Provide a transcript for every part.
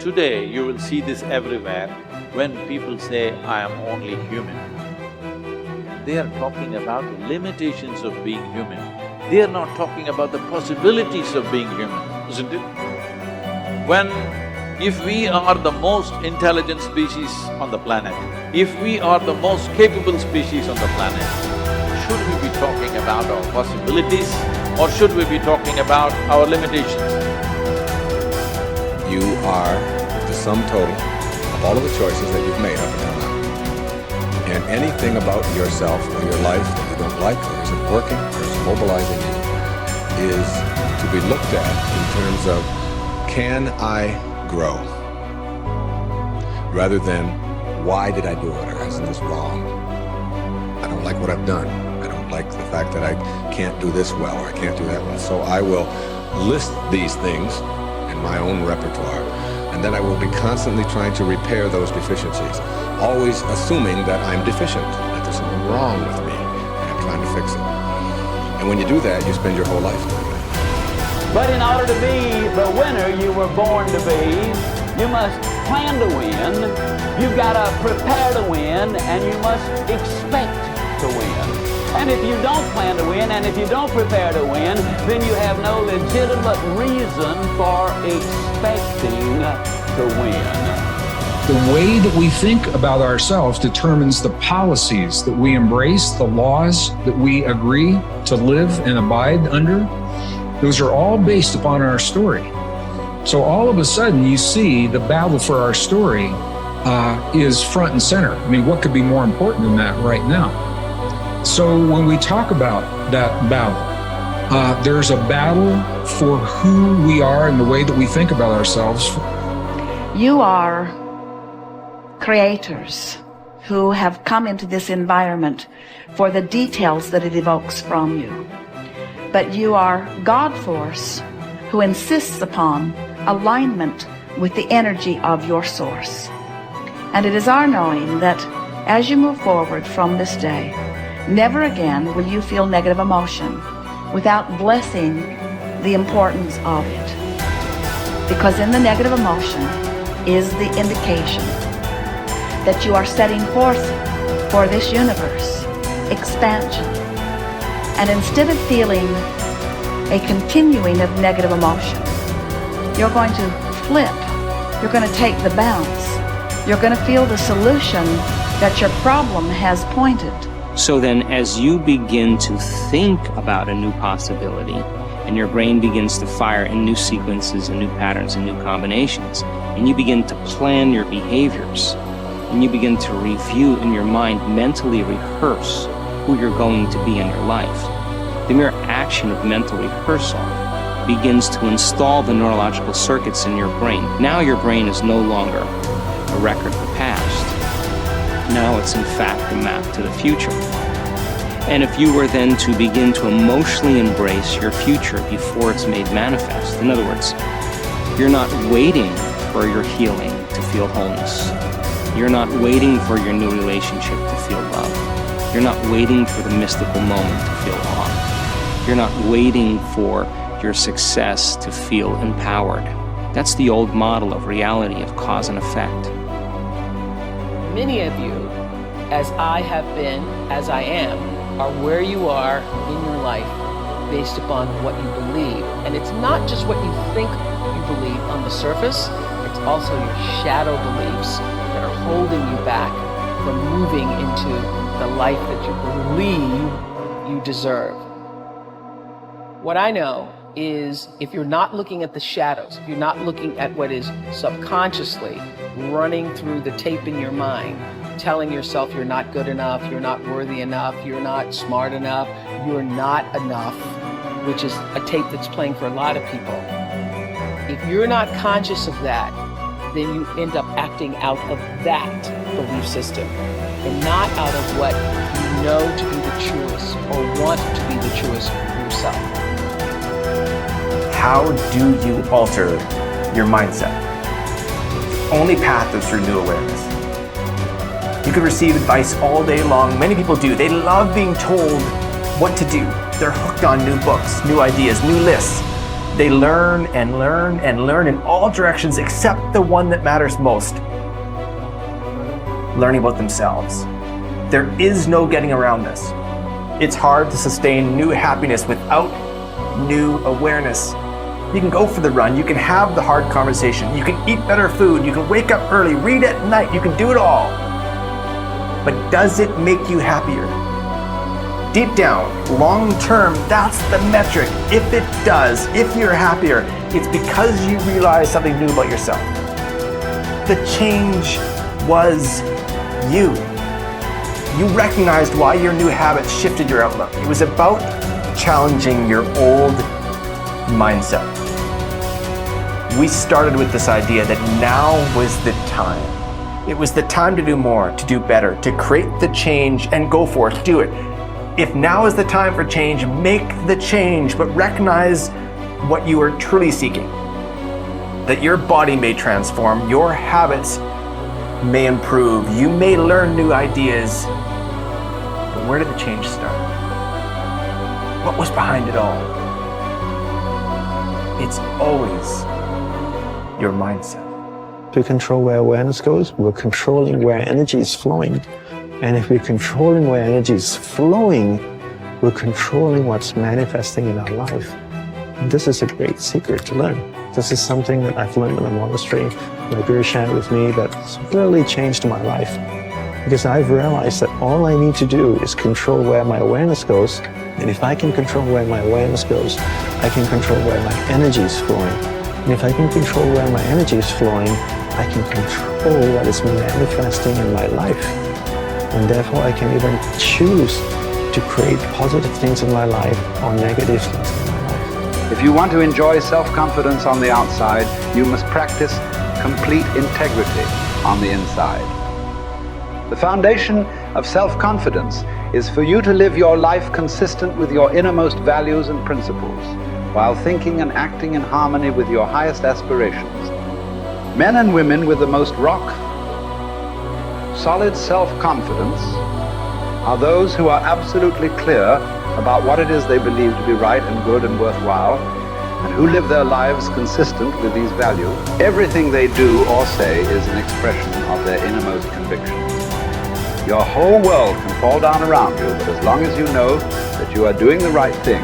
Today, you will see this everywhere when people say, I am only human. They are talking about the limitations of being human. They are not talking about the possibilities of being human, isn't it? If we are the most intelligent species on the planet, if we are the most capable species on the planet, should we be talking about our possibilities or should we be talking about our limitations? You are the sum total of all of the choices that you've made up until now. And anything about yourself or your life that you don't like or isn't working or is mobilizing you is to be looked at in terms of, can I grow? Rather than, why did I do it, or isn't this wrong? I don't like what I've done. I don't like the fact that I can't do this well or I can't do that well. So I will list these things in my own repertoire, and then I will be constantly trying to repair those deficiencies, always assuming that I'm deficient, that there's something wrong with me, and I'm trying to fix it. And when you do that, you spend your whole life doing that. But in order to be the winner you were born to be, you must plan to win, you've got to prepare to win, and you must expect to win. And if you don't plan to win, and if you don't prepare to win, then you have no legitimate reason for expecting to win. The way that we think about ourselves determines the policies that we embrace, the laws that we agree to live and abide under. Those are all based upon our story. So all of a sudden you see the battle for our story is front and center. I mean, what could be more important than that right now? So when we talk about that battle, there's a battle for who we are and the way that we think about ourselves. You are creators who have come into this environment for the details that it evokes from you. But you are God force who insists upon alignment with the energy of your source. And it is our knowing that as you move forward from this day, never again will you feel negative emotion without blessing the importance of it. Because in the negative emotion is the indication that you are setting forth for this universe expansion. And instead of feeling a continuing of negative emotion, you're going to flip. You're going to take the bounce. You're going to feel the solution that your problem has pointed. So then as you begin to think about a new possibility, and your brain begins to fire in new sequences and new patterns and new combinations, and you begin to plan your behaviors, and you begin to review in your mind, mentally rehearse who you're going to be in your life. The mere action of mental rehearsal begins to install the neurological circuits in your brain. Now your brain is no longer a record of the past. Now it's in fact a map to the future. And if you were then to begin to emotionally embrace your future before it's made manifest, in other words, you're not waiting for your healing to feel wholeness. You're not waiting for your new relationship to feel love. You're not waiting for the mystical moment to feel awe. You're not waiting for your success to feel empowered. That's the old model of reality, of cause and effect. Many of you, as I have been, as I am, are where you are in your life based upon what you believe. And it's not just what you think you believe on the surface, it's also your shadow beliefs that are holding you back from moving into the life that you believe you deserve. What I know is if you're not looking at the shadows, if you're not looking at what is subconsciously running through the tape in your mind, telling yourself you're not good enough, you're not worthy enough, you're not smart enough, you're not enough, which is a tape that's playing for a lot of people. If you're not conscious of that, then you end up acting out of that belief system and not out of what you know to be the truest or want to be the truest for yourself. How do you alter your mindset? The only path is through new awareness. You can receive advice all day long. Many people do. They love being told what to do. They're hooked on new books, new ideas, new lists. They learn and learn and learn in all directions except the one that matters most. Learning about themselves. There is no getting around this. It's hard to sustain new happiness without new awareness. You can go for the run, you can have the hard conversation, you can eat better food, you can wake up early, read at night, you can do it all. But does it make you happier? Deep down, long term, that's the metric. If it does, if you're happier, it's because you realize something new about yourself. The change was you. You recognized why your new habits shifted your outlook. It was about challenging your old mindset. We started with this idea that now was the time. It was the time to do more, to do better, to create the change and go for it, do it. If now is the time for change, make the change, but recognize what you are truly seeking. That your body may transform, your habits may improve, you may learn new ideas, but where did the change start? What was behind it all? It's always your mindset. To control where awareness goes, we're controlling where energy is flowing. And if we're controlling where energy is flowing, we're controlling what's manifesting in our life. And this is a great secret to learn. This is something that I've learned in the monastery. My guru shared with me that's really changed my life. Because I've realized that all I need to do is control where my awareness goes. And if I can control where my awareness goes, I can control where my energy is flowing. And if I can control where my energy is flowing, I can control what is manifesting in my life. And therefore I can even choose to create positive things in my life or negative things in my life. If you want to enjoy self-confidence on the outside, you must practice complete integrity on the inside. The foundation of self-confidence is for you to live your life consistent with your innermost values and principles, while thinking and acting in harmony with your highest aspirations. Men and women with the most solid self-confidence are those who are absolutely clear about what it is they believe to be right and good and worthwhile, and who live their lives consistent with these values. Everything they do or say is an expression of their innermost convictions. Your whole world can fall down around you, but as long as you know that you are doing the right thing,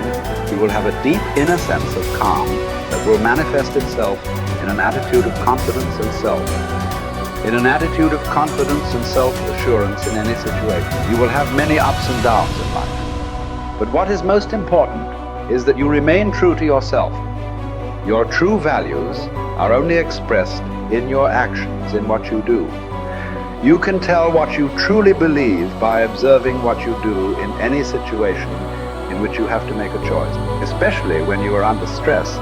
you will have a deep inner sense of calm that will manifest itself in an attitude of confidence and self. In an attitude of confidence and self-assurance in any situation. You will have many ups and downs in life. But what is most important is that you remain true to yourself. Your true values are only expressed in your actions, in what you do. You can tell what you truly believe by observing what you do in any situation in which you have to make a choice, especially when you are under stress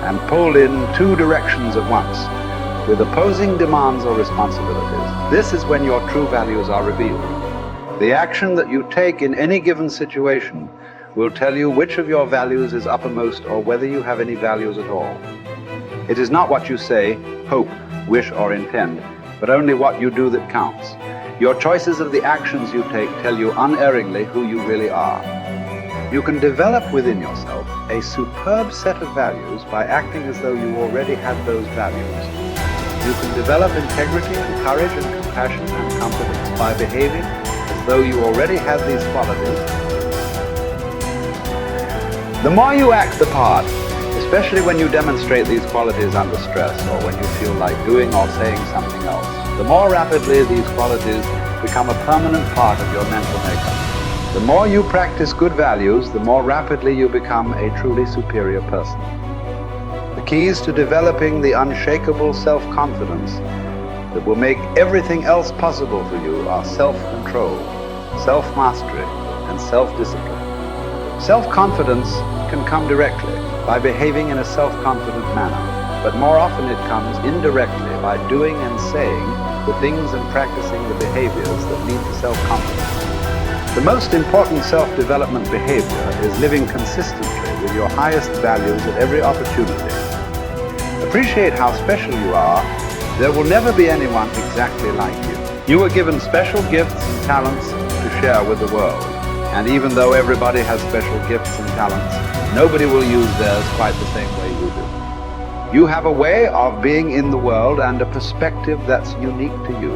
and pulled in two directions at once, with opposing demands or responsibilities. This is when your true values are revealed. The action that you take in any given situation will tell you which of your values is uppermost or whether you have any values at all. It is not what you say, hope, wish, or intend, but only what you do that counts. Your choices of the actions you take tell you unerringly who you really are. You can develop within yourself a superb set of values by acting as though you already had those values. You can develop integrity and courage and compassion and confidence by behaving as though you already had these qualities. The more you act the part, especially when you demonstrate these qualities under stress or when you feel like doing or saying something else, the more rapidly these qualities become a permanent part of your mental makeup. The more you practice good values, the more rapidly you become a truly superior person. The keys to developing the unshakable self-confidence that will make everything else possible for you are self-control, self-mastery, and self-discipline. Self-confidence can come directly by behaving in a self-confident manner, but more often it comes indirectly by doing and saying the things and practicing the behaviors that lead to self-confidence. The most important self-development behavior is living consistently with your highest values at every opportunity. Appreciate how special you are. There will never be anyone exactly like you. You are given special gifts and talents to share with the world. And even though everybody has special gifts and talents, nobody will use theirs quite the same way you do. You have a way of being in the world and a perspective that's unique to you.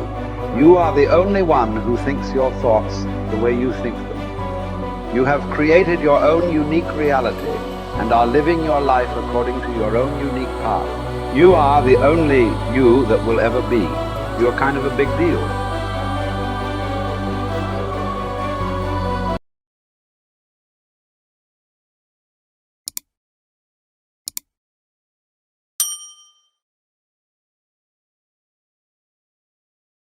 You are the only one who thinks your thoughts the way you think them. You have created your own unique reality and are living your life according to your own unique path. You are the only you that will ever be. You're kind of a big deal.